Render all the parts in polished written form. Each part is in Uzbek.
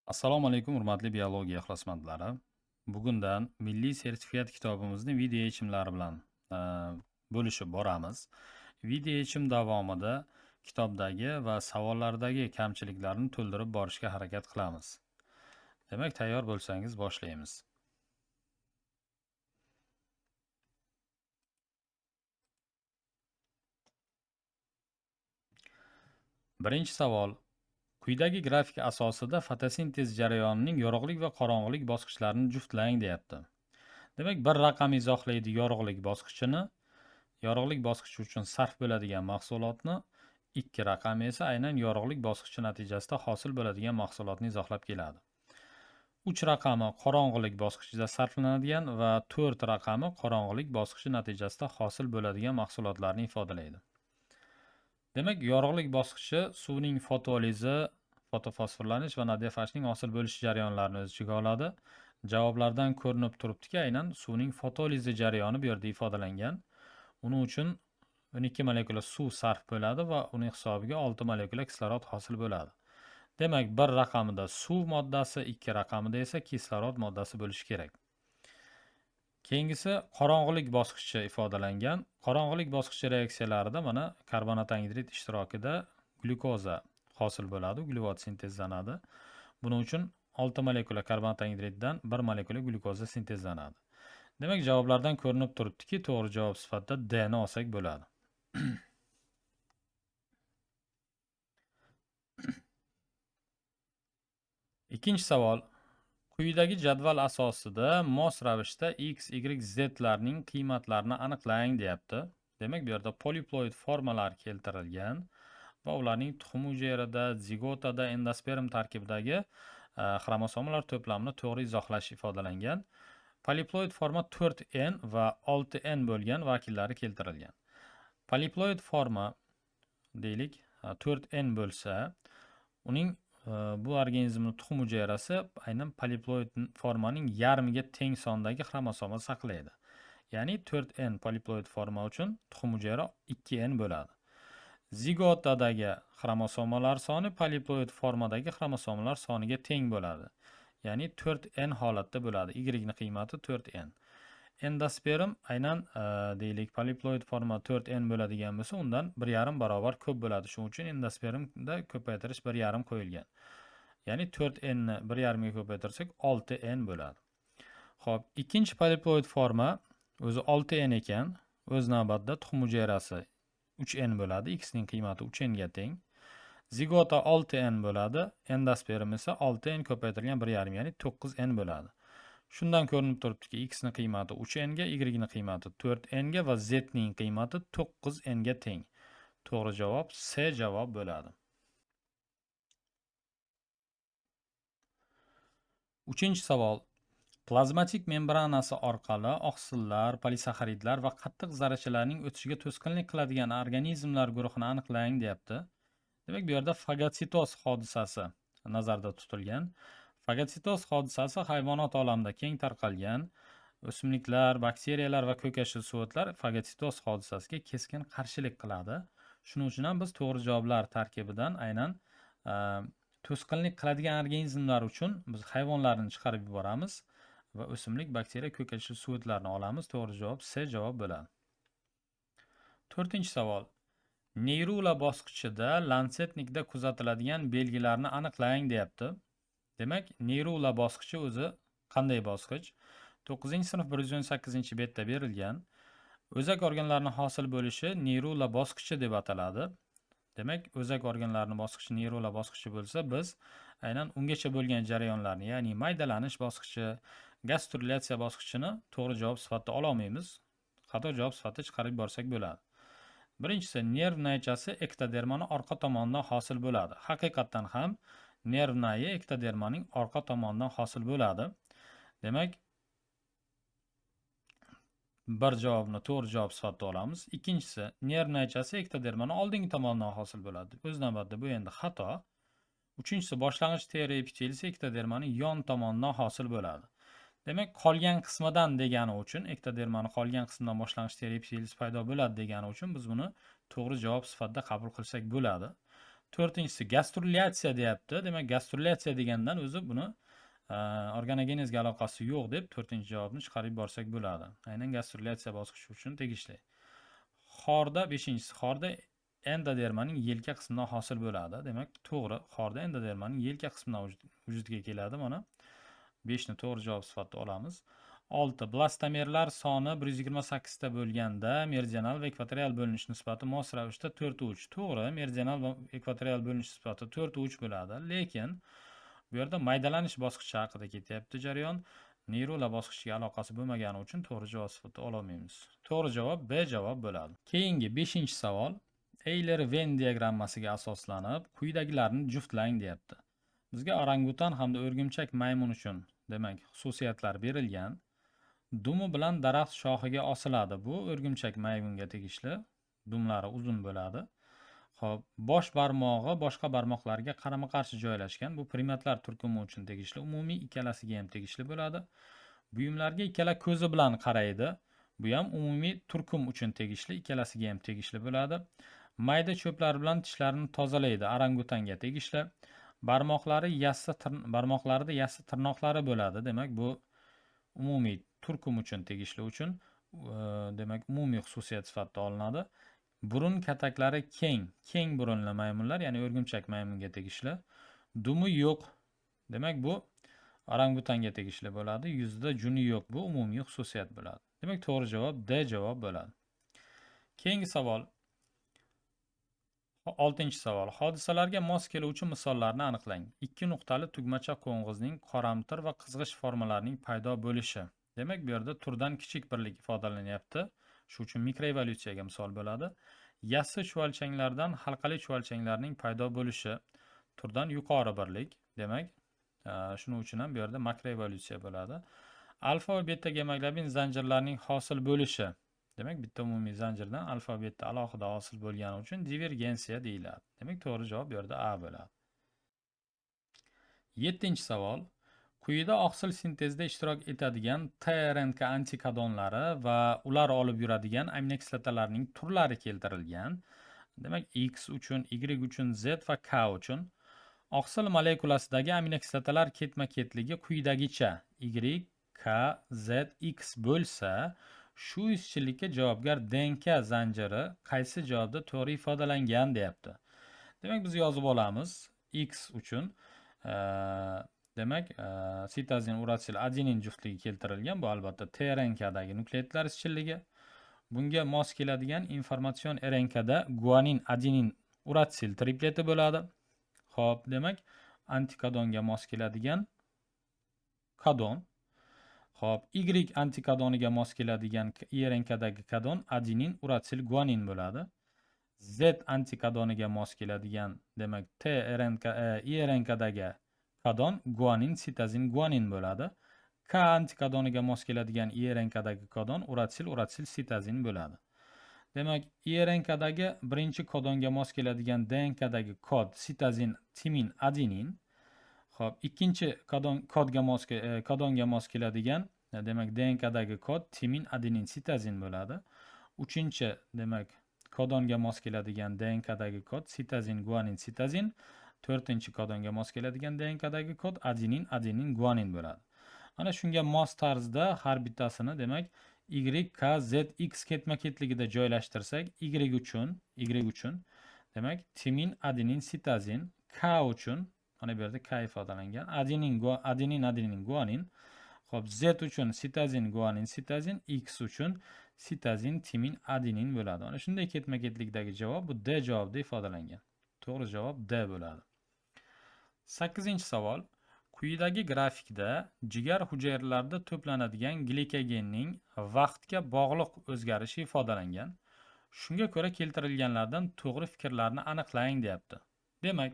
Assalomu alaykum, hurmatli biologiya ixlosmandlari. Bugundan milliy sertifikat kitobimizni video yechimlari bilan e, bo'lishib boramiz. Video yechim davomida kitobdagi va savollardagi kamchiliklarni to'ldirib borishga harakat qilamiz. Demak, tayyor bo'lsangiz boshlaymiz. Birinchi savol. Quyidagi grafik asosida fotosintez jarayonining yorug'lik va qorong'ulik bosqichlarini juftlang deyapti. Demak, bir raqam izohlaydi yorug'lik bosqichini. Yorug'lik bosqichi uchun sarf bo'ladigan mahsulotni, ikki raqami esa aynan yorug'lik bosqichi natijasida hosil bo'ladigan mahsulotni izohlab keladi. 3 raqami qorong'ulik bosqichida sarflanadigan va 4 raqami qorong'ulik bosqichi natijasida hosil bo'ladigan mahsulotlarni ifodalaydi. Demak, yorug'lik bosqichi suvning fotolizi, fotofosforlanish va NADFHning hosil bo'lish jarayonlarini o'z ichiga oladi. Javoblardan ko'rinib turibdiki, aynan suvning fotolizi jarayoni bu yerda ifodalangan. Uning uchun 12 molekula suv sarf bo'ladi va uning hisobiga 6 molekula kislorod hosil bo'ladi. Demak, bir raqamida suv moddasi, ikki raqamida esa kislorod moddasi bo'lishi kerak. Keyingisi qorong'ulik bosqichi ifodalangan. Qorong'ulik bosqichi reaksiyalarida mana karbonat angidrid ishtirokida glyukoza hosil bo'ladi, uglevod sintezlanadi. Buning uchun 6 molekula karbonat angidriddan 1 molekula glyukoza sintezlanadi. Demak, javoblardan ko'rinib turibdiki, to'g'ri javob sifatida D ni olsak bo'ladi. Ikkinchi savol. Quyidagi jadval asosida mos ravishda x, y, z larning qiymatlarini aniqlang deyapti. Demak, bu yerda poliploid formalar keltirilgan va ularning tuxum hujayrada, zigotada, endosperm tarkibidagi xromosomalar to'plamini to'g'ri izohlash ifodalangan. Poliploid forma 4n va 6n bo'lgan vakillari keltirilgan. Poliploid forma deylik 4n bo'lsa, uning bu organizmning tuxum hujayrasi aynan poliploid formaning yarmiga teng sondagi xromosoma saqlaydi. Ya'ni 4n poliploid forma uchun tuxum hujayra 2n bo'ladi. Zigotadagi xromosomalar soni poliploid formadagi xromosomalar soniga teng bo'ladi. Ya'ni 4n holatda bo'ladi. Y ning qiymati 4n. Endosperm aynan deylik poliploid forma 4n bo'ladigan bo'lsa, undan 1,5 barobar ko'p bo'ladi. Shuning uchun endospermda ko'paytirish 1,5 qo'yilgan. Ya'ni 4n ni 1,5 ga ko'paytirsak 6n bo'ladi. Xo'p, ikkinchi poliploid forma o'zi 6n ekan, o'z navbatida tuxum hujayrasi 3n bo'ladi. X ning qiymati 3n ga teng. Zigota 6n bo'ladi, endosperm esa 6n ko'paytirilgan 1,5, ya'ni 9n bo'ladi. Shundan ko'rinib turibdiki, x ning qiymati 3n ga, y ning qiymati 4n ga va z ning qiymati 9n ga teng. To'g'ri javob C javob bo'ladi. Uchinchi savol. Plazmatik membranasi orqali oqsillar, polisaxaridlar va qattiq zarrachalarning o'tishiga to'sqinlik qiladigan organizmlar guruhini aniqlang deyapti. Demak, bu yerda fagotsitoz hodisasi nazarda tutilgan. Fagotsitoz hodisasi hayvonot olamida keng tarqalgan. O'simliklar, bakteriyalar va ko'katchi suvo'tlar fagotsitoz hodisasiga keskin qarshilik qiladi. Shuning uchun ham biz to'g'ri javoblar tarkibidan aynan to'sqinlik qiladigan organizmlar uchun biz hayvonlarni chiqarib yuboramiz va o'simlik, bakteriya, ko'katchi suvo'tlarni olamiz. To'g'ri javob C javob bo'ladi. 4-chi savol. Neyrula bosqichida Lancetnikda kuzatiladigan belgilarni aniqlang deyapti. Demak, neyrula bosqichi o'zi qanday bosqich? 9-sinf 118-betda berilgan. O'zak organlarining hosil bo'lishi neyrula bosqichi deb ataladi. Demak, o'zak organlarining bosqichi neyrula bosqichi bo'lsa, biz aynan ungacha bo'lgan jarayonlarni, ya'ni maydalanish bosqichi, gastrulyatsiya bosqichini to'g'ri javob sifatida ololmaymiz. Xato javob sifatida chiqarib borsak bo'ladi. Birinchisi, nerv naychasi ektodermaning orqa tomonidan hosil bo'ladi. Haqiqatan ham nerv nayi ektodermaning orqa tomonidan hosil bo'ladi. Demak, bir javobni to'g'ri javob sifatida olamiz. Ikkinchisi, nerv naychasi ektodermaning oldingi tomonidan hosil bo'ladi. O'z navbatida bu endi xato. Uchinchisi, boshlang'ich teri epitelisi ektodermaning yon tomonidan hosil bo'ladi. Demak, qolgan qismidan degani uchun, ektodermaning qolgan qismidan boshlang'ich teri epitelisi paydo bo'ladi degani uchun biz buni to'g'ri javob sifatida qabul qilsak bo'ladi. To'rtinchisi gastrulyatsiya deyapti. Demak, gastrulyatsiya degandan o'zi buni organogenezga aloqasi yo'q deb to'rtinchi javobni chiqarib borsak bo'ladi. Aynan gastrulyatsiya bosqichi uchun tegishli. Xorda beshinchisi, xorda endodermaning yelka qismidan hosil bo'ladi. Demak, to'g'ri. Xorda endodermaning yelka qismidan vujudga keladi. Mana 5 ni to'g'ri javob sifatida olamiz. 6. Blastomerlar soni 128 ta bo'lganda meridional va ekvatorial bo'linish nisbati mos ravishda 4:3. To'g'ri, meridional va ekvatorial bo'linish nisbati 4:3 bo'ladi. Lekin bu yerda maydalanish bosqichi haqida ketyapti jarayon. Neyrola bosqichiga aloqasi bo'lmagani uchun to'g'ri javob sifatida ololmaymiz. To'g'ri javob B javob bo'ladi. Keyingi 5-savol. Euler-Venn diagrammasiga asoslanib quyidagilarni juftlang deyapti. Bizga orangutan hamda o'rgimchak maymun uchun, demak, xususiyatlar berilgan. Dumi bilan daraxt shoxiga osiladi. Bu o'rgimchak maymunga tegishli. Dumlari uzun bo'ladi. Xo'p, bosh barmog'i boshqa barmoqlarga qarama-qarshi joylashgan. Bu primatlar turkumi uchun tegishli. Umumiy ikkalasiga ham tegishli bo'ladi. Buyumlarga ikkala ko'zi bilan qaraydi. Bu ham umumiy turkum uchun tegishli, ikkalasiga ham tegishli bo'ladi. Mayda cho'plar bilan tishlarini tozalaydi. Orangutanga tegishli. Barmoqlarida yassi tirnoqlari bo'ladi. Demak, bu umumiy turkum uchun tegishli uchun demak umumiy xususiyat sifatida olinadi. Burun kataklari keng burunli maymunlar, ya'ni o'rgimchak maymunga tegishli. Dumi yo'q. Demak, bu orangutanga tegishli bo'ladi. Yuzida juni yo'q. Bu umumiy xususiyat bo'ladi. Demak, to'g'ri javob D javob bo'ladi. Keyingi savol. 6-savol. Hodisalarga mos keluvchi misollarni aniqlang. 2 nuqtali tugmacha qo'ng'izning qoramtir va qizg'ish formalarining paydo bo'lishi. Demak, bu yerda turdan kichik birlik ifodalanyapti. Shu uchun mikroevolyutsiyaga misol bo'ladi. Yassi chuvalchanglardan halqali chuvalchanglarning paydo bo'lishi turdan yuqori birlik. Demak, shuning uchun ham bu yerda makroevolyutsiya bo'ladi. Alfa va beta gemoglobin zanjirlarining hosil bo'lishi. Demak, bitta umumiy zanjirdan alfa va beta alohida hosil bo'lgani uchun divergensiya deyiladi. Demak, to'g'ri javob bu yerda A bo'ladi. 7-savol. Quyida oqsil sintezida ishtirok etadigan tRNK antikodonlari va ular olib yuradigan aminokislotalarning turlari keltirilgan. Demak, X uchun, Y uchun, Z va K uchun oqsil molekulasidagi aminokislotalar ketma-ketligi quyidagicha Y, K, Z, X bo'lsa, shu izchillikka javobgar DNK zanjiri qaysi javobda to'g'ri ifodalangan deyapti. Demak, biz yozib olamiz. X uchun demak, sitozin, uratsil, adenin juftligi keltirilgan. Bu albatta tRNKdagi nukleotlar izchilligi. Bunga mos keladigan informatsion RNKda guanin, adenin, uratsil tripleti bo'ladi. Xo'p, demak, antikodonga mos keladigan kodon. Xo'p, Y antikodoniga mos keladigan RNKdagi kodon adenin, uratsil, guanin bo'ladi. Z antikodoniga mos keladigan, demak, RNKdagi kodon guanin, sitozin, guanin bo'ladi. K antikodoniga mos keladigan RNKdagi kodon uratsil, uratsil, sitozin bo'ladi. Demak, RNKdagi birinchi kodonga mos keladigan DNKdagi kod sitozin, timin, adenin. Xo'p, ikkinchi kodonga mos keladigan, demak, DNKdagi kod timin, adenin, sitozin bo'ladi. Uchinchi, demak, kodonga mos keladigan DNKdagi kod sitozin, guanin, sitozin. To'rtinchi kodonga mos keladigan DNKdagi kod adenin, adenin, guanin bo'ladi. Ana shunga mos tarzda har bittasini, demak, Y, K, Z, X ketma-ketligida joylashtirsak, Y uchun, demak, timin, adenin, sitozin, K uchun, mana bu yerda K ifodalangan, adenin, adenin, guanin. Xo'p, Z uchun sitozin, guanin, sitozin, X uchun sitozin, timin, adenin bo'ladi. Mana shunday ketma-ketlikdagi javob bu D javobida ifodalangan. To'g'ri javob D bo'ladi. 8-savol. Quyidagi grafikda jigar hujayralarida to'planadigan glikogenning vaqtga bog'liq o'zgarishi ifodalangan. Shunga ko'ra keltirilganlardan to'g'ri fikrlarni aniqlang deyapti. Demak,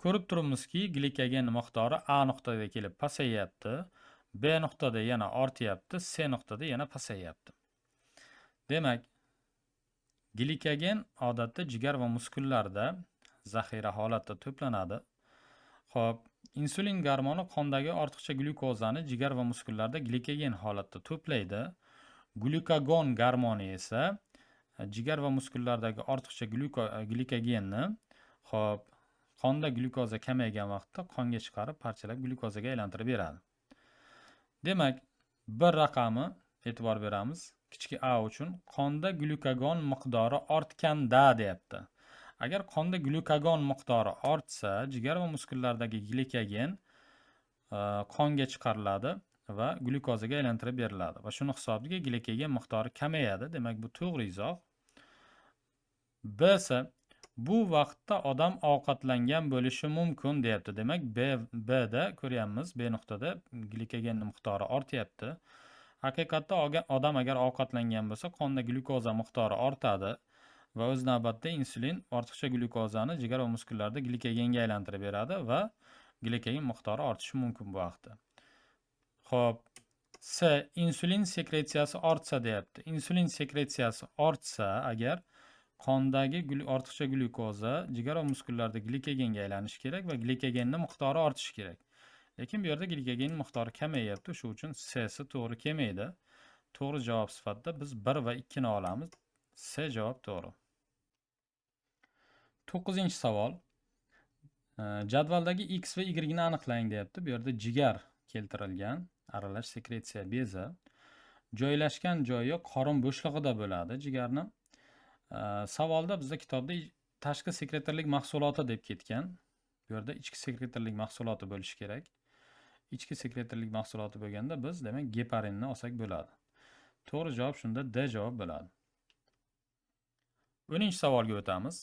ko'rib turibmizki, glikogen miqdori A nuqtada kelib pasayyapti, B nuqtada yana ortyapti, C nuqtada yana pasayyapti. Demak, glikogen odatda jigar va muskullarda zaxira holatda to'planadi. Xo'p, insulin gormoni qondagi ortiqcha glyukozani jigar va muskullarda glikogen holatda to'playdi. Glyukagon gormoni esa jigar va muskullardagi ortiqcha glikogenni, hop, qonda glyukoza kamaygan vaqtda qonga chiqarib parchalab glyukozaga aylantirib beradi. Demak, bir raqami e'tibor beramiz. Kichik a uchun qonda glyukagon miqdori ortganda deyapti. Agar qonda glyukagon miqdori ortsa, jigar va muskullardagi glikogen qonga chiqariladi va glyukozaga aylantirib beriladi va shuni hisobiga glikogen miqdori kamayadi. Demak, bu to'g'ri izoh. B esa bu vaqtda odam ovqatlangan bo'lishi mumkin deyapti. Demak, B da ko'ryapmiz, B nuqtada glikogen miqdori ortyapti. Haqiqatda odam agar ovqatlangan bo'lsa, qonda glyukoza miqdori ortadi va o'z navbatida insulin ortiqcha glyukozani jigar va muskullarda glikogenga aylantirib beradi va glikogen miqdori ortishi mumkin bu vaqtda. Xo'p, C insulin sekretsiyasi ortsa deyapti. Insulin sekretsiyasi ortsa agar qondagi ortiqcha glyukoza jigar va muskullarda glikogenga aylanishi kerak va glikogenning miqdori ortishi kerak. Lekin bu yerda glikogen miqdori kamayyapti, shu uchun C si to'g'ri kelmaydi. To'g'ri javob sifatida biz 1 va 2 ni olamiz. C javob to'g'ri. 9-savol. Jadvaldagi X va Y ni aniqlang deyapti. Bu yerda jigar keltirilgan, aralash sekretsiya bezi. Joylashgan joyi qorin bo'shlig'ida bo'ladi jigarni. Savolda bizda kitobda tashqi sekretorlik mahsuloti deb ketgan. Bu yerda ichki sekretorlik mahsuloti bo'lishi kerak. Ichki sekretorlik mahsuloti bo'lganda biz demak geparinni olsak bo'ladi. To'g'ri javob shunda D javob bo'ladi. 10-savolga o'tamiz.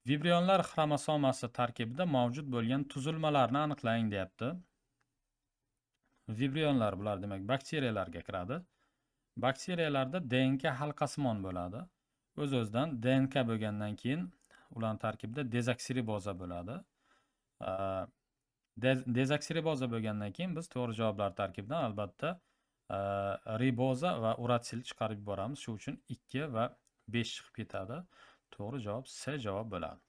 Vibrionlar xromosomasi tarkibida mavjud bo'lgan tuzilmalarni aniqlang deyapti. Vibrionlar bular demak bakteriyalarga kiradi. Bakteriyalarda DNK halqasimon bo'ladi. O'z-o'zidan DNK bo'lgandan keyin ularning tarkibida dezoksiriboza bo'ladi. Dezoksiriboza bo'lgandan keyin biz to'g'ri javoblar tarkibidan albatta riboza va uratsil chiqarib yuboramiz. Shu uchun 2 va 5 chiqib ketadi. To'g'ri javob C javob bo'ladi.